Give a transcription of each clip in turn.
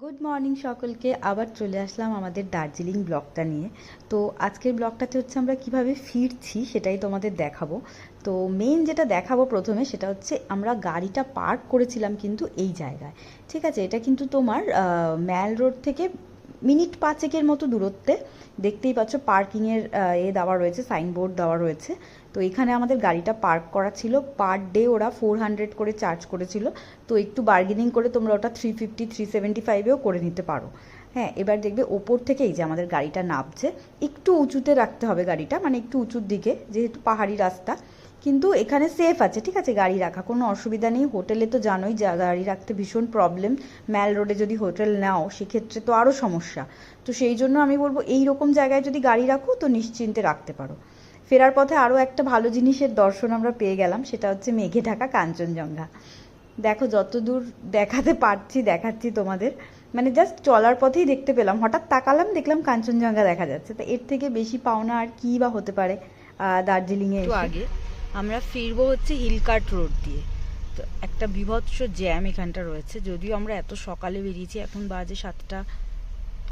Good morning সকলকে, আবার চলে আসলাম আমাদের দার্জিলিং ব্লগটা নিয়ে। তো আজকের ব্লগটাতে হচ্ছে আমরা কিভাবে ফিরছি সেটাই তোমাদের দেখাবো। তো মেন যেটা দেখাবো প্রথমে সেটা হচ্ছে আমরা গাড়িটা পার্ক করেছিলাম কিন্তু এই জায়গায়, ঠিক আছে। এটা কিন্তু তোমার ম্যাল রোড থেকে মিনিট 5 মতো দূরত্বে। দেখতেই পাচ্ছ পার্কিংয়ের দেওয়া রয়েছে, সাইনবোর্ড দেওয়া রয়েছে। তো এখানে আমাদের গাড়িটা পার্ক করা ছিল। পার ডে ওরা 400 করে চার্জ করেছিল। তো একটু বার্গেনিং করে তোমরা ওটা 350 375-এও করে নিতে পারো। হ্যাঁ, এবার দেখবে ওপর থেকে এই যে আমাদের গাড়িটা নামছে, একটু উঁচুতে রাখতে হবে গাড়িটা, মানে একটু উঁচুর দিকে, যেহেতু পাহাড়ি রাস্তা। কিন্তু এখানে সেফ আছে, ঠিক আছে, গাড়ি রাখা কোনো অসুবিধা নেই। হোটেলে তো জানোই যে গাড়ি রাখতে ভীষণ প্রবলেম। ম্যাল রোডে যদি হোটেল নাও সেক্ষেত্রে তো আরও সমস্যা। তো সেই জন্য আমি বলবো এই রকম জায়গায় যদি গাড়ি রাখো তো নিশ্চিন্তে রাখতে পারো। ফেরার পথে আরও একটা ভালো জিনিসের দর্শন আমরা পেয়ে গেলাম, সেটা হচ্ছে মেঘে ঢাকা কাঞ্চনজঙ্ঘা। দেখো যতদূর দেখাতে পারছি দেখাচ্ছি তোমাদের, মানে জাস্ট চলার পথেই দেখতে পেলাম, হঠাৎ তাকালাম দেখলাম কাঞ্চনজঙ্ঘা দেখা যাচ্ছে। তো এর থেকে বেশি পাওনা আর কী বা হতে পারে দার্জিলিংয়ে। একটু আগে আমরা ফিরবো হচ্ছে হিলকার্ট রোড দিয়ে। তো একটা বীভৎস জ্যাম এখানটা রয়েছে, যদিও আমরা এত সকালে বেরিয়েছি, এখন বাজে 7টা,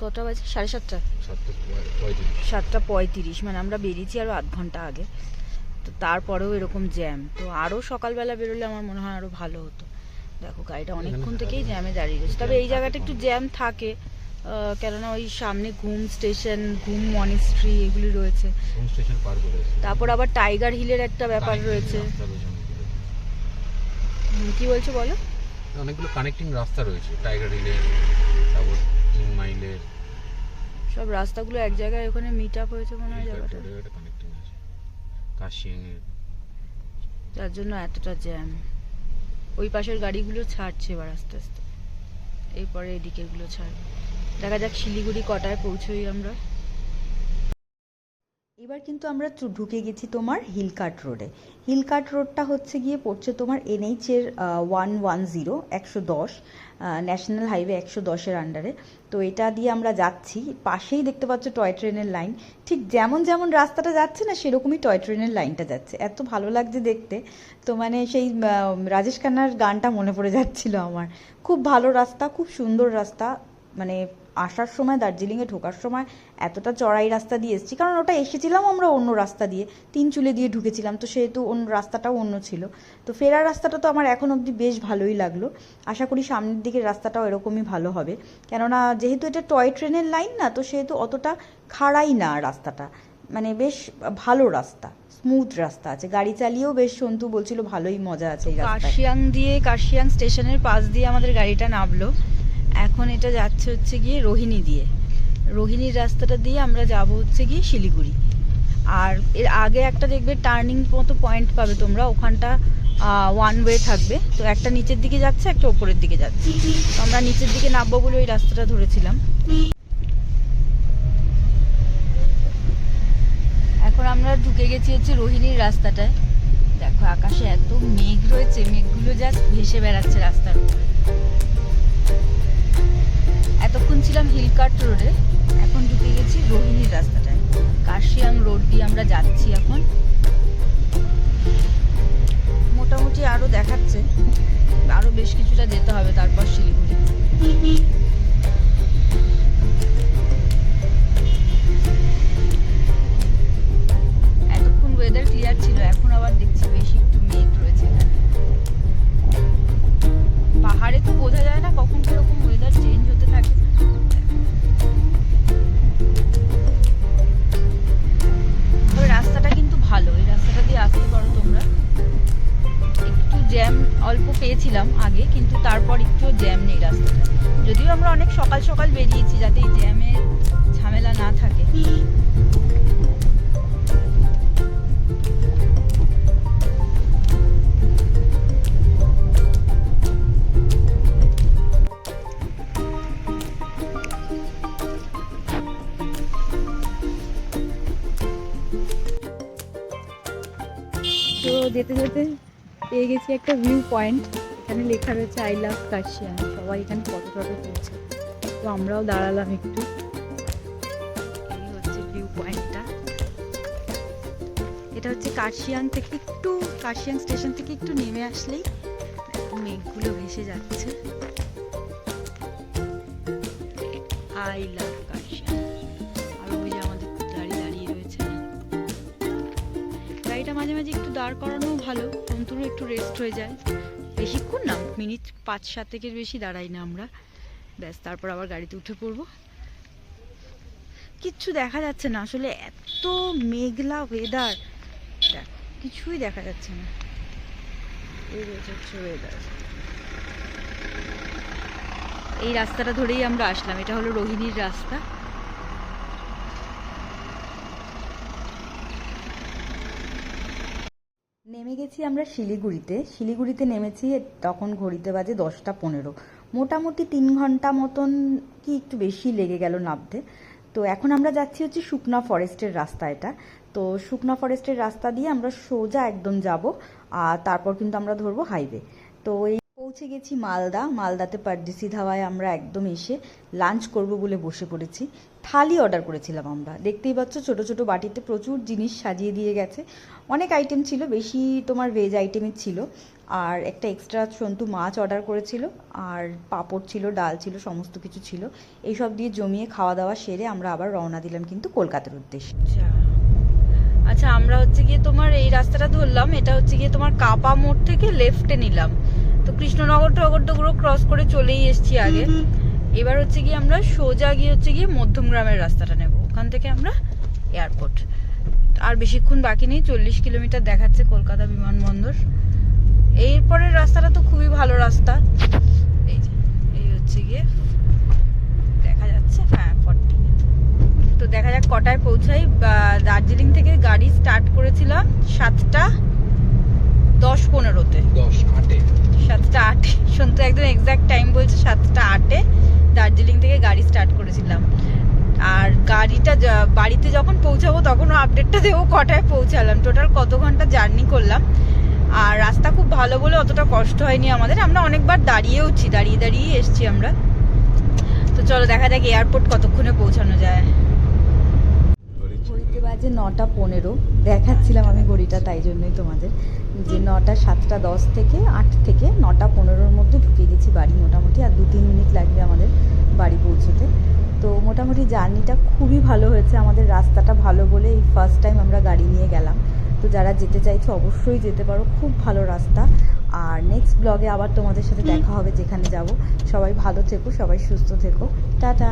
কটা বাজে, 7:30, 7:35, মানে আমরা বেরিয়েছি আরও আধ ঘন্টা আগে। তো তারপরেও এরকম জ্যাম, তো আরও সকালবেলা বেরোলে আমার মনে হয় আরও ভালো হতো। দেখো গাড়িটা অনেকক্ষণ থেকেই জ্যামে দাঁড়িয়ে রয়েছে। তবে এই জায়গাটা একটু জ্যাম থাকে, কেননা ওই সামনে ঘুম স্টেশন, ঘুম মনিস্ট্রি এগুলি রয়েছে। তারপর আবার টাইগার হিলের একটা ব্যাপার রয়েছে। কি বলছো বলো? অনেকগুলো কানেক্টিং রাস্তা রয়েছে টাইগার হিলের, তারপর 3 মাইলের, সব রাস্তাগুলো এক জায়গায় ওখানে মিট আপ হয়েছে মনে হয় জায়গাটা, কানেক্টিং আছে কাশিয়াং এর। যার জন্য এতটা জ্যাম। ওই পাশের গাড়িগুলো ছাড়ছে এবার আস্তে আস্তে, এরপরে এদিকেরগুলো ছাড়বে। দেখা যাক শিলিগুড়ি কটায় পৌঁছোই আমরা। এবার কিন্তু আমরা ঢুকে গেছি তোমার হিলকার্ট রোডে। হিলকার্ট রোডটা হচ্ছে গিয়ে পড়ছে তোমার এনএইচের 110 ন্যাশনাল হাইওয়ে 110-এর আন্ডারে। তো এটা দিয়ে আমরা যাচ্ছি, পাশেই দেখতে পাচ্ছ টয় ট্রেনের লাইন। ঠিক যেমন যেমন রাস্তাটা যাচ্ছে না সেরকমই টয় ট্রেনের লাইনটা যাচ্ছে, এত ভালো লাগছে দেখতে। তো মানে সেই রাজেশ খান্নার গানটা মনে পড়ে যাচ্ছিল আমার। খুব ভালো রাস্তা, খুব সুন্দর রাস্তা। মানে আসার সময়, দার্জিলিংয়ে ঢোকার সময় এতটা চড়াই রাস্তা দিয়ে এসেছি, কারণ ওটা এসেছিলাম আমরা অন্য রাস্তা দিয়ে, 3 চুলে দিয়ে ঢুকেছিলাম, তো সেহেতু অন্য রাস্তাটাও অন্য ছিল। তো ফেরার রাস্তাটা তো আমার এখন অবধি বেশ ভালোই লাগলো। আশা করি সামনের দিকের রাস্তাটাও এরকমই ভালো হবে, কেননা যেহেতু এটা টয় ট্রেনের লাইন না, তো সেহেতু অতটা খাড়াই না রাস্তাটা, মানে বেশ ভালো রাস্তা, স্মুথ রাস্তা আছে। গাড়ি চালিয়েও বেশ, সন্তু বলছিল ভালোই মজা আছে এই রাস্তায়। কাশিয়াং স্টেশনের পাশ দিয়ে আমাদের গাড়িটা নামলো। এখন এটা যাচ্ছে হচ্ছে গিয়ে রোহিণী দিয়ে, রোহিণীর রাস্তাটা দিয়ে আমরা যাব হচ্ছে গিয়ে শিলিগুড়ি। আর এর আগে একটা দেখবে টার্নিং মতো পয়েন্ট পাবে তোমরা, ওখানটা ওয়ান ওয়ে থাকবে। তো একটা নিচের দিকে যাচ্ছে, একটা ওপরের দিকে যাচ্ছে। তো আমরা নিচের দিকে নামবো বলে ওই রাস্তাটা ধরেছিলাম। এখন আমরা ঢুকে গেছি হচ্ছে রোহিণীর রাস্তাটায়। দেখো আকাশে এত মেঘ রয়েছে, মেঘগুলো জাস্ট ভেসে বেড়াচ্ছে রাস্তার উপরে। এতক্ষণ ছিলাম হিলকার্ট রোডে, এখন ঢুকে গেছি রোহিণীর রাস্তাটায়। কাশিয়াং রোড দিয়ে আমরা যাচ্ছি এখন। মোটামুটি আরো দেখাচ্ছে আরো বেশ কিছুটা যেতে হবে, তারপর শিলিগুড়ি। এতক্ষণ ওয়েদার ক্লিয়ার ছিল, এখন আবার দেখছি বেশি একটু মেঘ রয়েছে এখানে। পাহাড়ে তো বোঝা যায় না কখন কিরকম ওয়েদার চেঞ্জ হতে থাকে। তবে রাস্তাটা কিন্তু ভালো, এই রাস্তাটা দিয়ে আসতে পারো তোমরা। একটু জ্যাম অল্প পেয়েছিলাম আগে, কিন্তু তারপর একটু জ্যাম নেই রাস্তাটা, যদিও আমরা অনেক সকাল সকাল বেরিয়েছি যাতে এই জ্যামের ঝামেলা না থাকে। তো যেতে যেতে পেয়ে গেছি একটা ভিউ পয়েন্ট, এখানে লেখা রয়েছে আই লাভ কাশিয়াং। সবাই এখানে ফটো টটো তুলছে, তো আমরাও দাঁড়ালাম একটু। এই হচ্ছে ভিউ পয়েন্টটা। এটা হচ্ছে কাশিয়াং স্টেশন থেকে একটু নেমে আসলেই মেঘগুলো ভেসে যাচ্ছে। I love Kashia. আর ওই যে আমাদের গাড়ি দাঁড়িয়ে রয়েছে। গাড়িটা মাঝে মাঝে একটু দাঁড় করানো ভালো, অন্তরও একটু রেস্ট হয়ে যায়। বেশিক্ষণ না, মিনিট 5-7 বেশি দাঁড়াই না আমরা। ব্যাস, তারপর আবার গাড়িতে উঠে পড়বো। কিচ্ছু দেখা যাচ্ছে না আসলে, এত মেঘলা ওয়েদার, কিছুই দেখা যাচ্ছে না। এই হচ্ছে ওয়েদার। এই রাস্তাটা ধরেই আমরা আসলাম, এটা হলো রোহিণীর রাস্তা। নেমে গেছি আমরা শিলিগুড়িতে নেমেছি, তখন ঘড়িতে বাজে 10টা 15। মোটামুটি 3 ঘন্টা মতন কি একটু বেশি লেগে গেল নামতে। তো এখন আমরা যাচ্ছি হচ্ছে শুকনা ফরেস্টের রাস্তা এটা। তো শুকনা ফরেস্টের রাস্তা দিয়ে আমরা সোজা একদম যাব, আর তারপর কিন্তু আমরা ধরবো হাইওয়ে। তো এই পৌঁছে গেছি মালদাতে পারদেশি ধাবায় আমরা একদম এসে লাঞ্চ করব বলে বসে পড়েছি। থালি অর্ডার করেছিলাম আমরা, দেখতেই পাচ্ছ ছোট ছোট বাটিতে প্রচুর জিনিস সাজিয়ে দিয়ে গেছে। অনেক আইটেম ছিল, বেশি তোমার ভেজ আইটেমই ছিল। আর একটা এক্সট্রা সন্তু মাছ অর্ডার করেছিল, আর পাঁপড় ছিল, ডাল ছিল, সমস্ত কিছু ছিল। এইসব দিয়ে জমিয়ে খাওয়া দাওয়া সেরে আমরা আবার রওনা দিলাম কিন্তু কলকাতার উদ্দেশ্যে। আচ্ছা, আমরা হচ্ছে গিয়ে তোমার এই রাস্তাটা ধরলাম, এটা হচ্ছে গিয়ে তোমার কাপা মোড় থেকে লেফটে নিলাম। তো কৃষ্ণনগর টগর তো পুরো ক্রস করে চলেই এসেছি আগে। এবার হচ্ছে গিয়ে আমরা সোজা গিয়ে হচ্ছে গিয়ে মধ্যমগ্রামের রাস্তাটা নেব, ওখান থেকে আমরা এয়ারপোর্ট। আর বেশিক্ষণ বাকি নেই, 40 কিলোমিটার দেখাচ্ছে কলকাতা বিমানবন্দর। এরপরের রাস্তাটা তো খুবই ভালো রাস্তা। এই যে এই হচ্ছে গিয়ে দেখা যাচ্ছে, হ্যাঁ 40। তো দেখা যাক কটায় পৌঁছাই। দার্জিলিং থেকে গাড়ি স্টার্ট করেছিলাম 7:10-15-তে। 7:08 সন্তু একদম এক্সাক্ট টাইম বলছে, 7:08 দার্জিলিং থেকে গাড়ি স্টার্ট করেছিলাম। আর গাড়িটা বাড়িতে যখন পৌঁছাবো তখনও আপডেটটা দেবো কটায় পৌঁছালাম, টোটাল কত ঘন্টা জার্নি করলাম। আর রাস্তা খুব ভালো বলে অতটা কষ্ট হয়নি আমাদের, আমরা অনেকবার দাঁড়িয়েওছি, দাঁড়িয়ে এসছি আমরা। তো চলো দেখা যাক এয়ারপোর্ট কতক্ষণে পৌঁছানো যায়। ঘড়িতে বাজে 9:15, দেখাচ্ছিলাম আমি ঘড়িটা তাই জন্যই তোমাদের, যে 7:10 থেকে 8 থেকে 9:15-র মধ্যে ঢুকে গেছি বাড়ি মোটামুটি। আর 2-3 মিনিট লাগবে আমাদের বাড়ি পৌঁছতে। তো মোটামুটি জার্নিটা খুবই ভালো হয়েছে আমাদের, রাস্তাটা ভালো বলে এই ফার্স্ট টাইম আমরা গাড়ি নিয়ে গেলাম। তো যারা যেতে চাইছো অবশ্যই যেতে পারো, খুব ভালো রাস্তা। আর নেক্সট ব্লগে আবার তোমাদের সাথে দেখা হবে যেখানে যাব। সবাই ভালো থেকো, সবাই সুস্থ থেকো, টাটা।